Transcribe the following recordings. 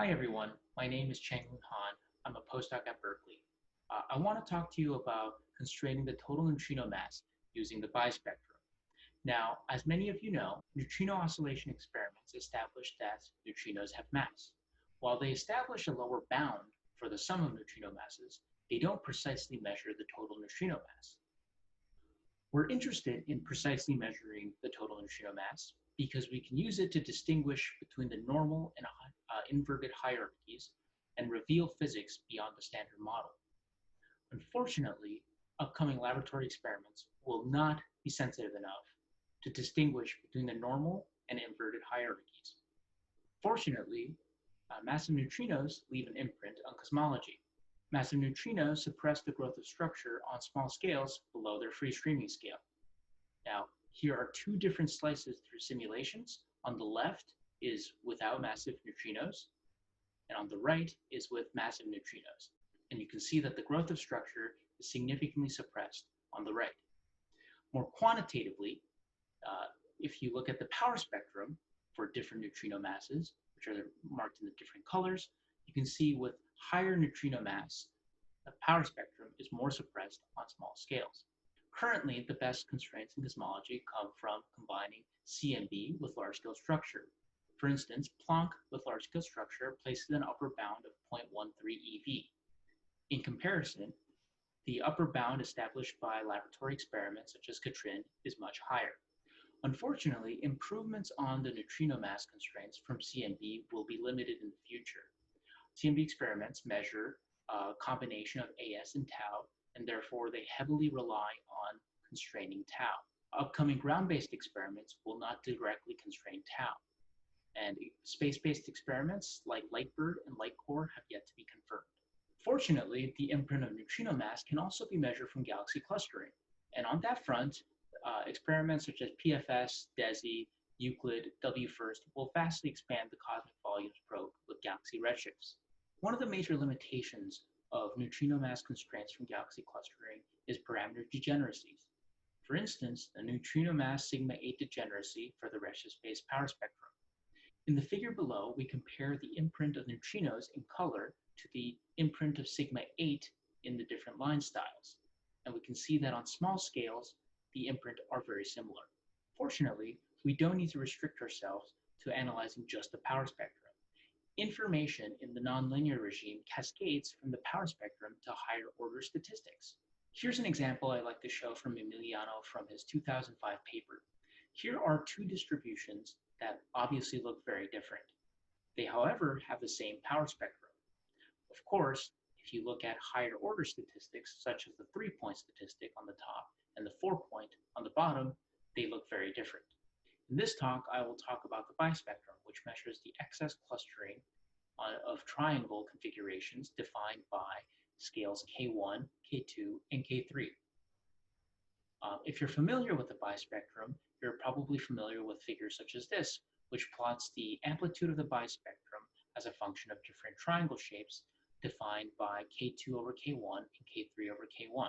Hi everyone, my name is ChangHoon Hahn. I'm a postdoc at Berkeley. I want to talk to you about constraining the total neutrino mass using the bispectrum. Now, as many of you know, neutrino oscillation experiments establish that neutrinos have mass. While they establish a lower bound for the sum of neutrino masses, they don't precisely measure the total neutrino mass. We're interested in precisely measuring the total neutrino mass because we can use it to distinguish between the normal and inverted hierarchies and reveal physics beyond the standard model. Unfortunately, upcoming laboratory experiments will not be sensitive enough to distinguish between the normal and inverted hierarchies. Fortunately, massive neutrinos leave an imprint on cosmology. Massive neutrinos suppress the growth of structure on small scales below their free streaming scale. Now, here are two different slices through simulations. On the left is without massive neutrinos, and on the right is with massive neutrinos. And you can see that the growth of structure is significantly suppressed on the right. More quantitatively, if you look at the power spectrum for different neutrino masses, which are marked in the different colors, you can see with higher neutrino mass, the power spectrum is more suppressed on small scales. Currently, the best constraints in cosmology come from combining C and B with large-scale structure. For instance, Planck with large-scale structure places an upper bound of 0.13 eV. In comparison, the upper bound established by laboratory experiments such as Quixote is much higher. Unfortunately, improvements on the neutrino mass constraints from C and B will be limited in the future. C and B experiments measure a combination of AS and tau, and therefore they heavily rely on constraining tau. Upcoming ground-based experiments will not directly constrain tau, and space-based experiments like LightBird and LightCore have yet to be confirmed. Fortunately, the imprint of neutrino mass can also be measured from galaxy clustering, and on that front, experiments such as PFS, DESI, Euclid, WFIRST will vastly expand the cosmic volumes probe with galaxy redshifts. One of the major limitations of neutrino mass constraints from galaxy clustering is parameter degeneracies. For instance, the neutrino mass sigma 8 degeneracy for the redshift-space power spectrum. In the figure below, we compare the imprint of neutrinos in color to the imprint of sigma 8 in the different line styles. And we can see that on small scales, the imprint are very similar. Fortunately, we don't need to restrict ourselves to analyzing just the power spectrum. Information in the nonlinear regime cascades from the power spectrum to higher order statistics. Here's an example I like to show from Emiliano from his 2005 paper. Here are two distributions that obviously look very different. They, however, have the same power spectrum. Of course, if you look at higher order statistics, such as the 3-point statistic on the top and the 4-point on the bottom, they look very different. In this talk, I will talk about the bispectrum, which measures the excess clustering of triangle configurations defined by scales K1, K2, and K3. If you're familiar with the bispectrum, you're probably familiar with figures such as this, which plots the amplitude of the bispectrum as a function of different triangle shapes defined by K2 over K1 and K3 over K1.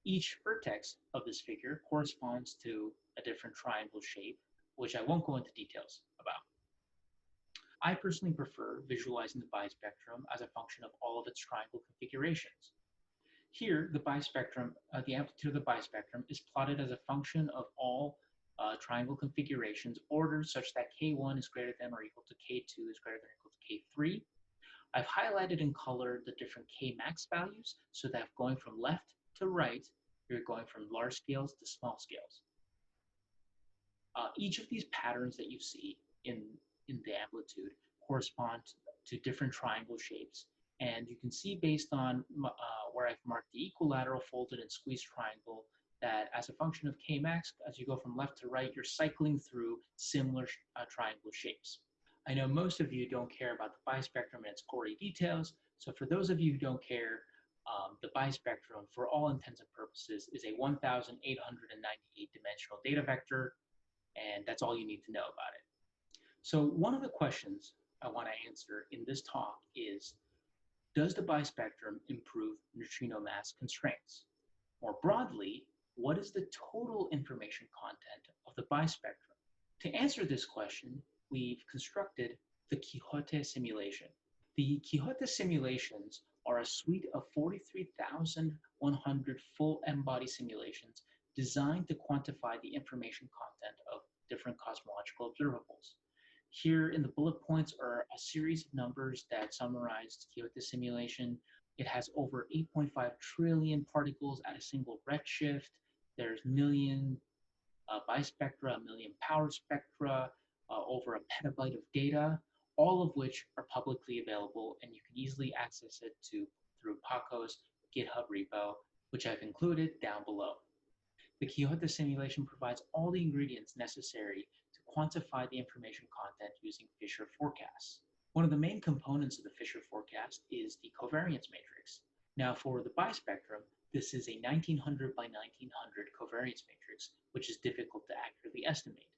Each vertex of this figure corresponds to a different triangle shape, which I won't go into details about. I personally prefer visualizing the bispectrum as a function of all of its triangle configurations. Here, the bispectrum, the amplitude of the bispectrum is plotted as a function of all triangle configurations ordered such that K1 is greater than or equal to K2 is greater than or equal to K3. I've highlighted in color the different kmax values so that going from left to right, you're going from large scales to small scales. Each of these patterns that you see in the amplitude correspond to different triangle shapes. And you can see based on where I've marked the equilateral, folded, and squeezed triangle that as a function of kmax, as you go from left to right, you're cycling through similar triangle shapes. I know most of you don't care about the bispectrum and its gory details, so for those of you who don't care, the bispectrum, for all intents and purposes, is a 1,898 dimensional data vector, and that's all you need to know about it. So one of the questions I want to answer in this talk is, does the bispectrum improve neutrino mass constraints? More broadly, what is the total information content of the bispectrum? To answer this question, we've constructed the Quixote simulation. The Quixote simulations are a suite of 43,100 full M-body simulations designed to quantify the information content of different cosmological observables. Here in the bullet points are a series of numbers that summarize the Quixote simulation. It has over 8.5 trillion particles at a single redshift. There's million bispectra, a million power spectra, over a petabyte of data, all of which are publicly available, and you can easily access it through Paco's GitHub repo, which I've included down below. The Quixote simulation provides all the ingredients necessary to quantify the information content using Fischer forecasts. One of the main components of the Fischer forecast is the covariance matrix. Now for the bispectrum, this is a 1900 by 1900 covariance matrix, which is difficult to accurately estimate.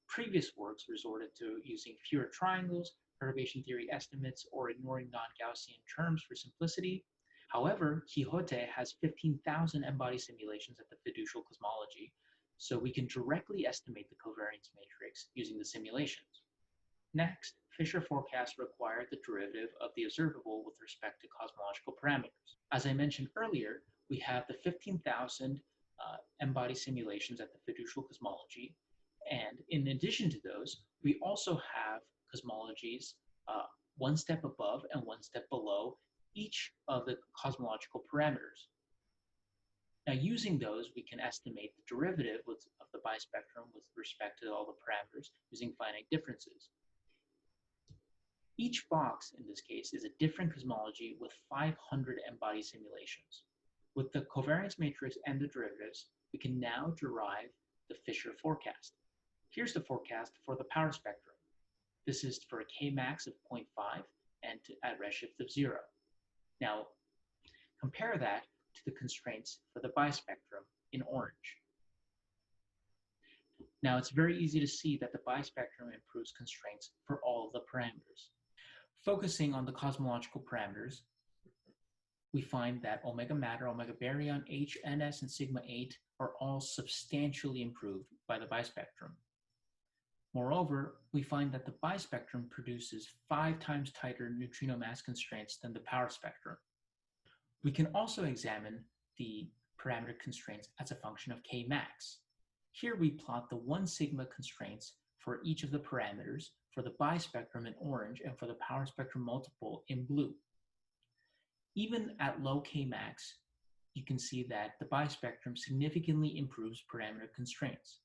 Previous works resorted to using fewer triangles, perturbation theory estimates, or ignoring non-Gaussian terms for simplicity. However, Quixote has 15,000 M-body simulations at the fiducial cosmology, so we can directly estimate the covariance matrix using the simulations. Next, Fischer forecasts require the derivative of the observable with respect to cosmological parameters. As I mentioned earlier, we have the 15,000 M-body simulations at the fiducial cosmology, and in addition to those, we also have cosmologies one step above and one step below each of the cosmological parameters. Now, using those, we can estimate the derivative of the bispectrum with respect to all the parameters using finite differences. Each box, in this case, is a different cosmology with 500 M-body simulations. With the covariance matrix and the derivatives, we can now derive the Fischer forecast. Here's the forecast for the power spectrum. This is for a kmax of 0.5 and at redshift of 0. Now, compare that to the constraints for the bispectrum in orange. Now, it's very easy to see that the bispectrum improves constraints for all of the parameters. Focusing on the cosmological parameters, we find that omega matter, omega baryon, H, NS, and sigma 8 are all substantially improved by the bispectrum. Moreover, we find that the bispectrum produces 5 times tighter neutrino mass constraints than the power spectrum. We can also examine the parameter constraints as a function of kmax. Here we plot the 1 sigma constraints for each of the parameters for the bispectrum in orange and for the power spectrum multiple in blue. Even at low kmax, you can see that the bispectrum significantly improves parameter constraints.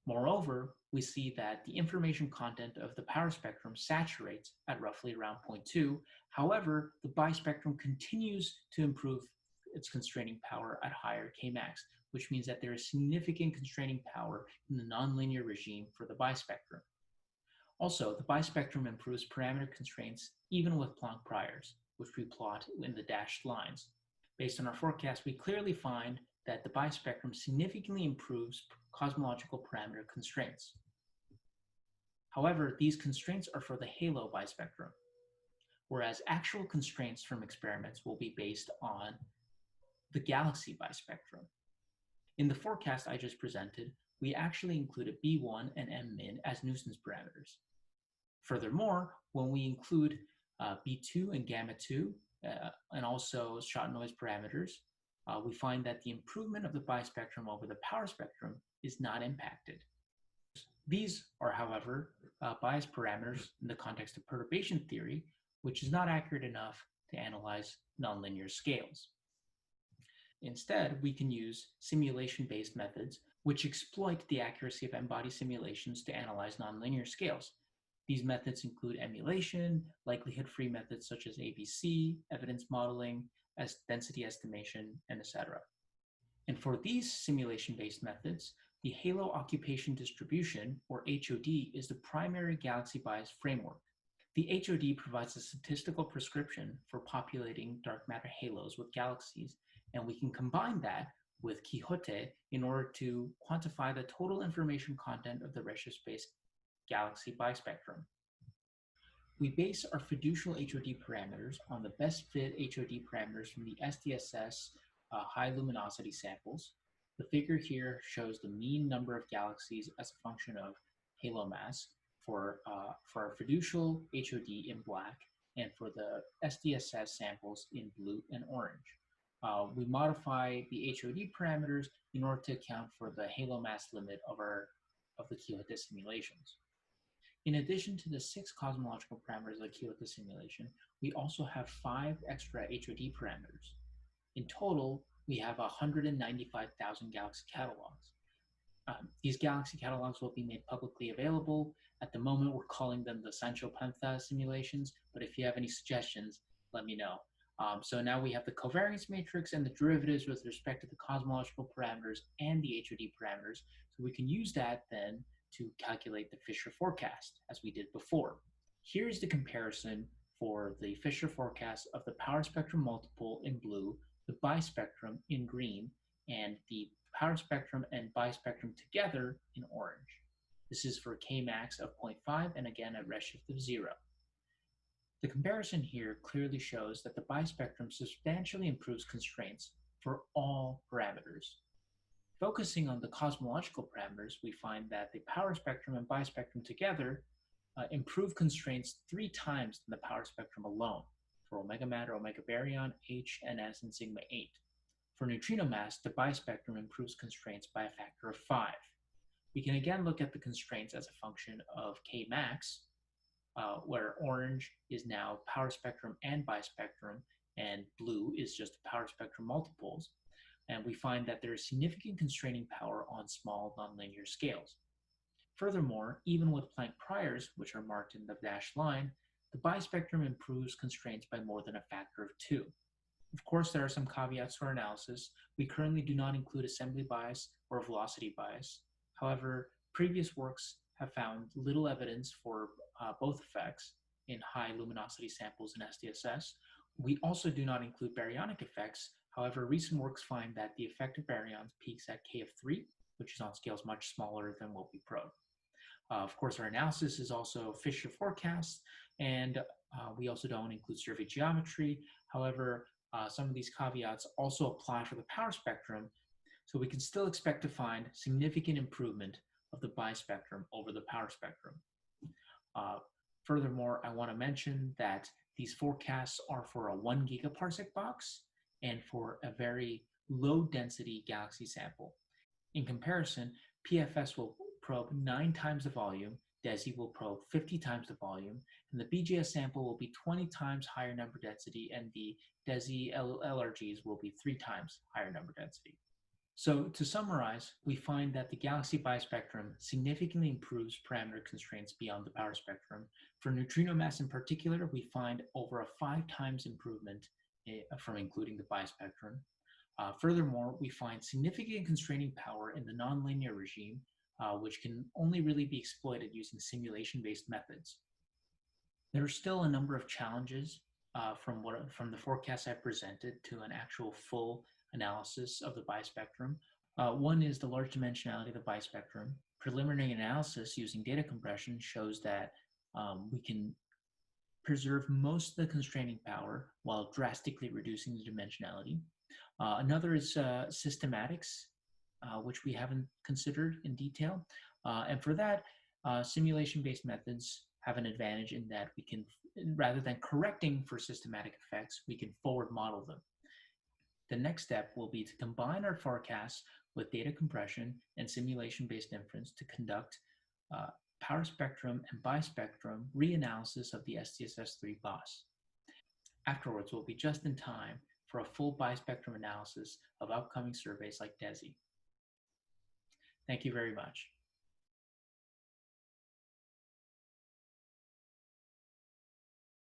Moreover, we see that the information content of the power spectrum saturates at roughly around 0.2. However, the bispectrum continues to improve its constraining power at higher kmax, which means that there is significant constraining power in the nonlinear regime for the bispectrum. Also, the bispectrum improves parameter constraints even with Planck priors, which we plot in the dashed lines. Based on our forecast, we clearly find that the bispectrum significantly improves cosmological parameter constraints. However, these constraints are for the halo bispectrum, whereas actual constraints from experiments will be based on the galaxy bispectrum. In the forecast I just presented, we actually included B1 and M-min as nuisance parameters. Furthermore, when we include B2 and gamma 2, and also shot noise parameters, we find that the improvement of the bispectrum over the power spectrum is not impacted. These are, however, bias parameters in the context of perturbation theory, which is not accurate enough to analyze nonlinear scales. Instead, we can use simulation-based methods which exploit the accuracy of M-body simulations to analyze nonlinear scales. These methods include emulation, likelihood-free methods such as ABC, evidence modeling, as density estimation, and etc. And for these simulation-based methods, the halo occupation distribution, or HOD, is the primary galaxy bias framework. The HOD provides a statistical prescription for populating dark matter halos with galaxies, and we can combine that with Quixote in order to quantify the total information content of the redshift-space galaxy bispectrum. We base our fiducial HOD parameters on the best fit HOD parameters from the SDSS high luminosity samples. The figure here shows the mean number of galaxies as a function of halo mass for our fiducial HOD in black and for the SDSS samples in blue and orange. We modify the HOD parameters in order to account for the halo mass limit of the Quixote simulations. In addition to the 6 cosmological parameters of the Quixote simulation, we also have 5 extra HOD parameters. In total, we have 195,000 galaxy catalogs. These galaxy catalogs will be made publicly available. At the moment, we're calling them the Sancho Panza simulations, but if you have any suggestions, let me know. So now we have the covariance matrix and the derivatives with respect to the cosmological parameters and the HOD parameters. So we can use that then to calculate the Fischer forecast, as we did before. Here's the comparison for the Fischer forecast of the power spectrum multiple in blue, the bispectrum in green, and the power spectrum and bispectrum together in orange. This is for kmax of 0.5 and again at redshift of 0. The comparison here clearly shows that the bispectrum substantially improves constraints for all parameters. Focusing on the cosmological parameters, we find that the power spectrum and bispectrum together improve constraints 3 times than the power spectrum alone for omega matter, omega baryon, H, NS, and sigma 8. For neutrino mass, the bispectrum improves constraints by a factor of 5. We can again look at the constraints as a function of kmax, where orange is now power spectrum and bispectrum, and blue is just power spectrum multiples. And we find that there is significant constraining power on small nonlinear scales. Furthermore, even with Planck priors, which are marked in the dashed line, the bispectrum improves constraints by more than a factor of 2. Of course, there are some caveats to our analysis. We currently do not include assembly bias or velocity bias. However, previous works have found little evidence for both effects in high luminosity samples in SDSS. We also do not include baryonic effects. However, recent works find that the effect of baryons peaks at K of 3, which is on scales much smaller than what we probe. Of course, our analysis is also Fischer forecasts, and we also don't include survey geometry. However, some of these caveats also apply for the power spectrum, so we can still expect to find significant improvement of the bispectrum over the power spectrum. Furthermore, I want to mention that these forecasts are for a 1 gigaparsec box and for a very low density galaxy sample. In comparison, PFS will probe 9 times the volume, DESI will probe 50 times the volume, and the BGS sample will be 20 times higher number density, and the DESI LRGs will be 3 times higher number density. So to summarize, we find that the galaxy bispectrum significantly improves parameter constraints beyond the power spectrum. For neutrino mass in particular, we find over a 5 times improvement from including the bispectrum. Furthermore, we find significant constraining power in the nonlinear regime, which can only really be exploited using simulation-based methods. There are still a number of challenges from the forecasts I presented to an actual full analysis of the bispectrum. One is the large dimensionality of the bispectrum. Preliminary analysis using data compression shows that we can preserve most of the constraining power while drastically reducing the dimensionality. Another is systematics, which we haven't considered in detail. And for that, simulation-based methods have an advantage in that we can, rather than correcting for systematic effects, we can forward model them. The next step will be to combine our forecasts with data compression and simulation-based inference to conduct power spectrum and bispectrum reanalysis of the SDSS3 BOS. Afterwards, we'll be just in time for a full bispectrum analysis of upcoming surveys like DESI. Thank you very much.